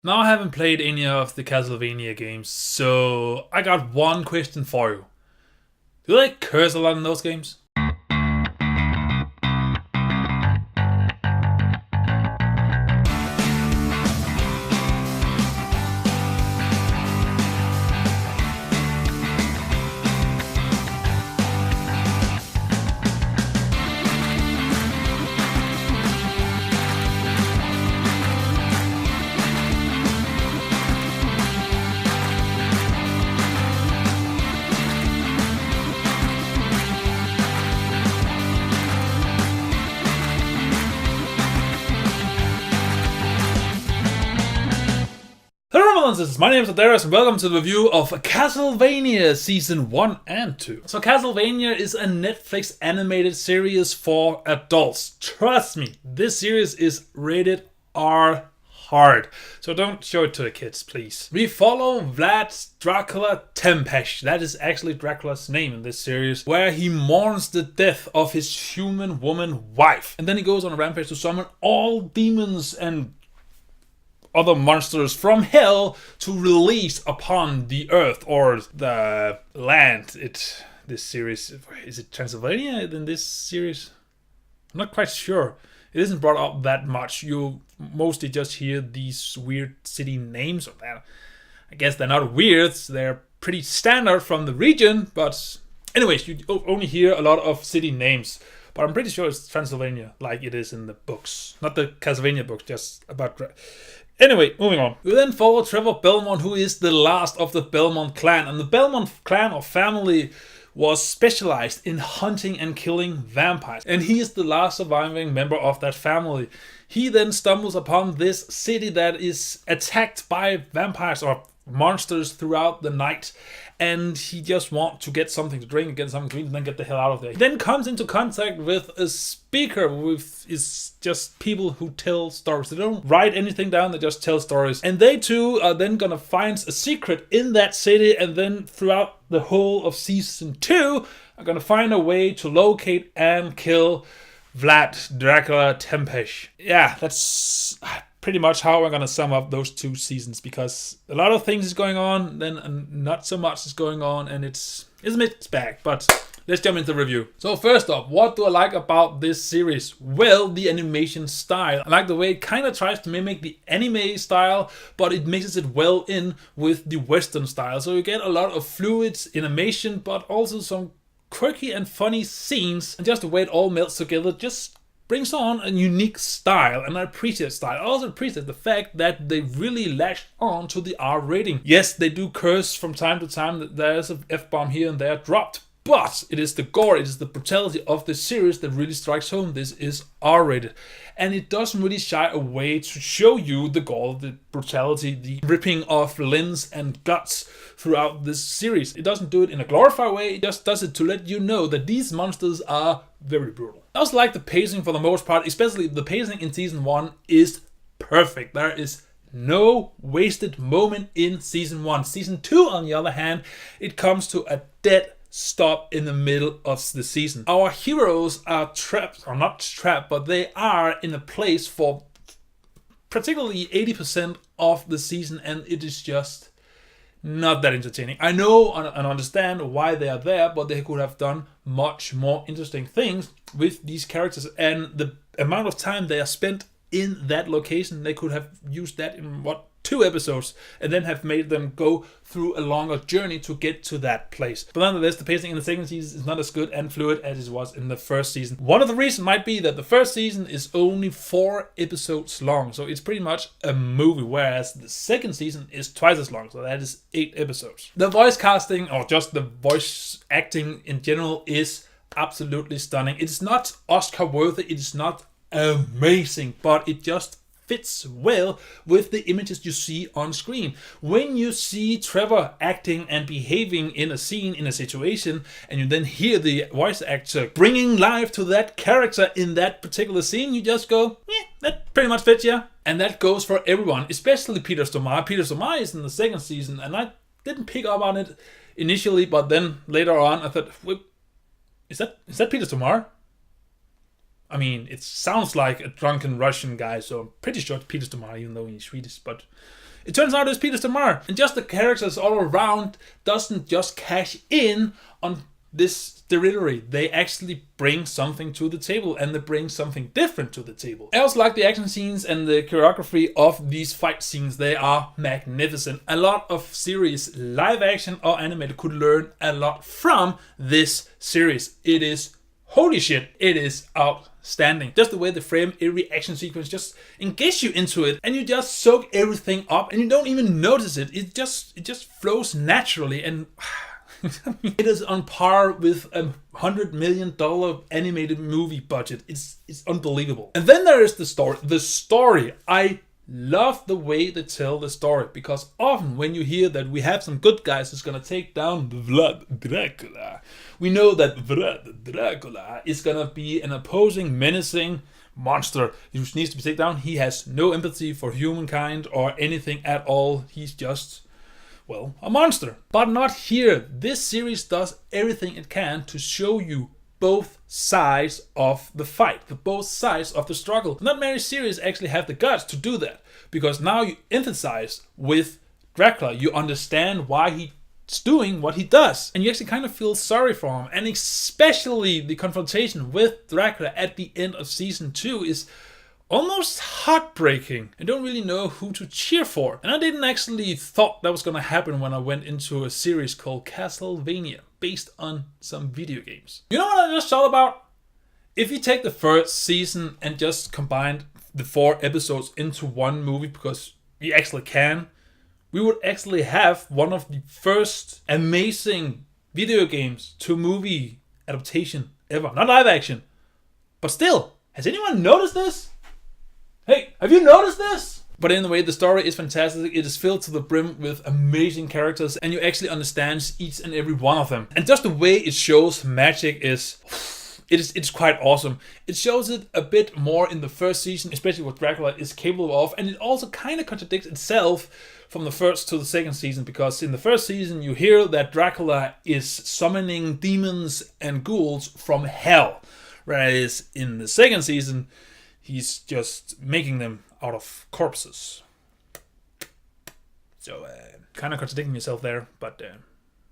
Now I haven't played any of the Castlevania games, so I got one question for you. Do they curse a lot in those games? My name is Adaris and welcome to the review of Castlevania Season 1 and 2. So Castlevania is a Netflix animated series for adults. Trust me, this series is rated R hard. So don't show it to the kids, please. We follow Vlad Dracula Tempesh. That is actually Dracula's name in this series, where he mourns the death of his human woman wife. And then he goes on a rampage to summon all demons and other monsters from hell to release upon the earth or the land. This series, is it Transylvania in this series? I'm not quite sure. It isn't brought up that much. You mostly just hear these weird city names. I guess they're not weird. They're pretty standard from the region. But anyways, you only hear a lot of city names. But I'm pretty sure it's Transylvania, like it is in the books. Not the Castlevania books, just about... Anyway, moving on. We then follow Trevor Belmont, who is the last of the Belmont clan. And the Belmont clan or family was specialized in hunting and killing vampires. And he is the last surviving member of that family. He then stumbles upon this city that is attacked by vampires or monsters throughout the night. And he just wants to get something to drink, get something to eat, and then get the hell out of there. He then comes into contact with a speaker, with is just people who tell stories. They don't write anything down, they just tell stories. And they too are then gonna find a secret in that city, and then throughout the whole of season 2 are gonna find a way to locate and kill Vlad Dracula Tempesh. Yeah, that's pretty much how we're gonna sum up those 2 seasons, because a lot of things is going on, then not so much is going on, and it's a mixed bag. But let's jump into the review. So first off, what do I like about this series? Well, the animation style. I like the way it kind of tries to mimic the anime style, but it mixes it well in with the Western style. So you get a lot of fluid animation, but also some quirky and funny scenes, and just the way it all melts together just brings on a unique style, and I appreciate style. I also appreciate the fact that they really latched on to the R rating. Yes, they do curse from time to time. There's an F-bomb here and there dropped, but it is the gore, it is the brutality of the series that really strikes home. This is R-rated, and it doesn't really shy away to show you the gore, the brutality, the ripping of limbs and guts throughout this series. It doesn't do it in a glorified way, it just does it to let you know that these monsters are very brutal. I also like the pacing for the most part, especially the pacing in season 1 is perfect. There is no wasted moment in season 1. Season 2, on the other hand, it comes to a dead stop in the middle of the season. Our heroes are trapped, or not trapped, but they are in a place for particularly 80% of the season, and it is just not that entertaining. I know and understand why they are there, but they could have done much more interesting things with these characters, and the amount of time they are spent in that location, they could have used that in 2 episodes, and then have made them go through a longer journey to get to that place. But nonetheless, the pacing in the second season is not as good and fluid as it was in the first season. One of the reasons might be that the first season is only 4 episodes long, so it's pretty much a movie, whereas the second season is twice as long, so that is 8 episodes. The voice casting, or just the voice acting in general, is absolutely stunning. It's not Oscar worthy, it's not amazing, but it just fits well with the images you see on screen. When you see Trevor acting and behaving in a scene, in a situation, and you then hear the voice actor bringing life to that character in that particular scene, you just go, yeah, that pretty much fits, yeah. And that goes for everyone, especially Peter Stormare. Peter Stormare is in the second season, and I didn't pick up on it initially, but then later on I thought, wait, is that Peter Stormare? I mean, it sounds like a drunken Russian guy, so I'm pretty sure it's Peter Stormare, even though he's Swedish. But It turns out it's Peter Stormare. And just the characters all around doesn't just cash in on this territory. They actually bring something to the table, and they bring something different to the table. I also like the action scenes and the choreography of these fight scenes. They are magnificent. A lot of series, live action or animated, could learn a lot from this series. It is, holy shit, it is outstanding. Just the way they frame every action sequence just engage you into it, and you just soak everything up, and you don't even notice it. It just flows naturally, and it is on par with $100 million animated movie budget. It's unbelievable. And then there is the story. The story, I love the way they tell the story, because often when you hear that we have some good guys who's gonna take down Vlad Dracula, we know that Vlad Dracula is gonna be an opposing, menacing monster who needs to be taken down. He has no empathy for humankind or anything at all. He's just, well, a monster. But not here. This series does everything it can to show you both sides of the fight, both sides of the struggle. Not many series actually have the guts to do that, because now you empathize with Dracula. You understand why he's doing what he does, and you actually kind of feel sorry for him. And especially the confrontation with Dracula at the end of season 2 is almost heartbreaking. I don't really know who to cheer for. And I didn't actually thought that was gonna happen when I went into a series called Castlevania, based on some video games. You know what I just thought about? If you take the first season and just combined the 4 episodes into one movie, because you actually can, we would actually have one of the first amazing video games to movie adaptation ever. Not live action, but still. Has anyone noticed this? Hey, have you noticed this? But anyway, the story is fantastic. It is filled to the brim with amazing characters, and you actually understand each and every one of them. And just the way it shows magic is it's quite awesome. It shows it a bit more in the first season, especially what Dracula is capable of, and it also kind of contradicts itself from the first to the second season, because in the first season you hear that Dracula is summoning demons and ghouls from hell, whereas in the second season he's just making them out of corpses. So, kind of contradicting yourself there, but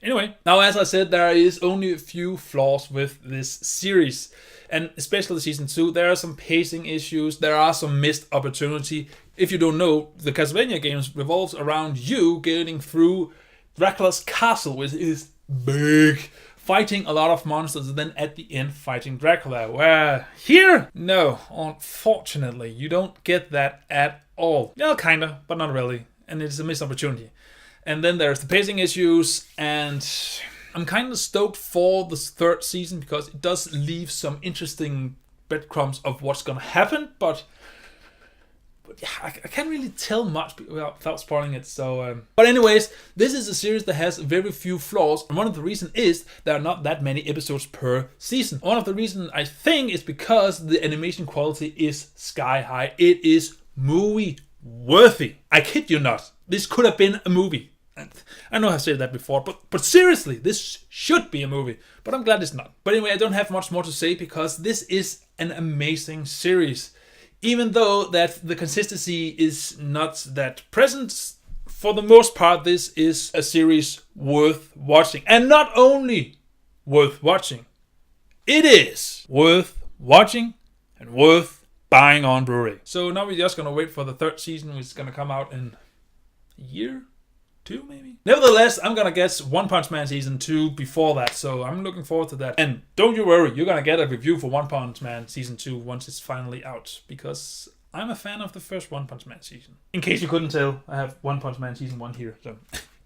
anyway. Now, as I said, there is only a few flaws with this series, and especially season 2. There are some pacing issues, there are some missed opportunity. If you don't know, the Castlevania games revolves around you getting through Dracula's castle, which is big, fighting a lot of monsters, and then at the end fighting Dracula. Where here, no, unfortunately, you don't get that at all. Yeah, kinda, but not really, and it's a missed opportunity. And then there's the pacing issues, and I'm kind of stoked for the third season, because it does leave some interesting breadcrumbs of what's gonna happen, but yeah, I can't really tell much without spoiling it. So, but anyways, this is a series that has very few flaws, and one of the reasons is there are not that many episodes per season. One of the reasons, I think, is because the animation quality is sky high. It is movie worthy. I kid you not. This could have been a movie. I know I've said that before, but seriously, this should be a movie. But I'm glad it's not. But anyway, I don't have much more to say, because this is an amazing series. Even though that the consistency is not that present, for the most part, this is a series worth watching. And not only worth watching, it is worth watching and worth buying on Blu-ray. So now we're just gonna wait for the third season, which is gonna come out in a year? 2 maybe? Nevertheless, I'm gonna get One Punch Man season 2 before that, so I'm looking forward to that. And don't you worry, you're gonna get a review for One Punch Man season 2 once it's finally out, because I'm a fan of the first One Punch Man season. In case you couldn't tell, I have One Punch Man season 1 here. So,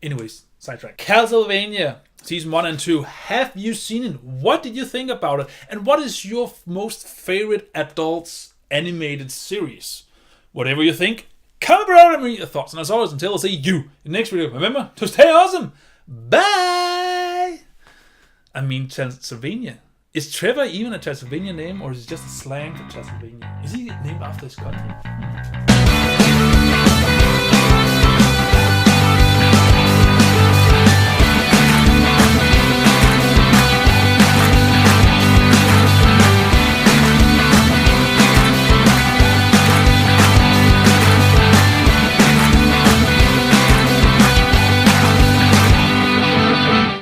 anyways, sidetrack. Castlevania season 1 and 2. Have you seen it? What did you think about it? And what is your most favorite adult animated series? Whatever you think, comment below me your thoughts. And as always, until I see you in the next video, remember to stay awesome. Bye! I mean, Transylvania. Is Trevor even a Transylvania name, or is it just a slang for Transylvania? Is he named after his country?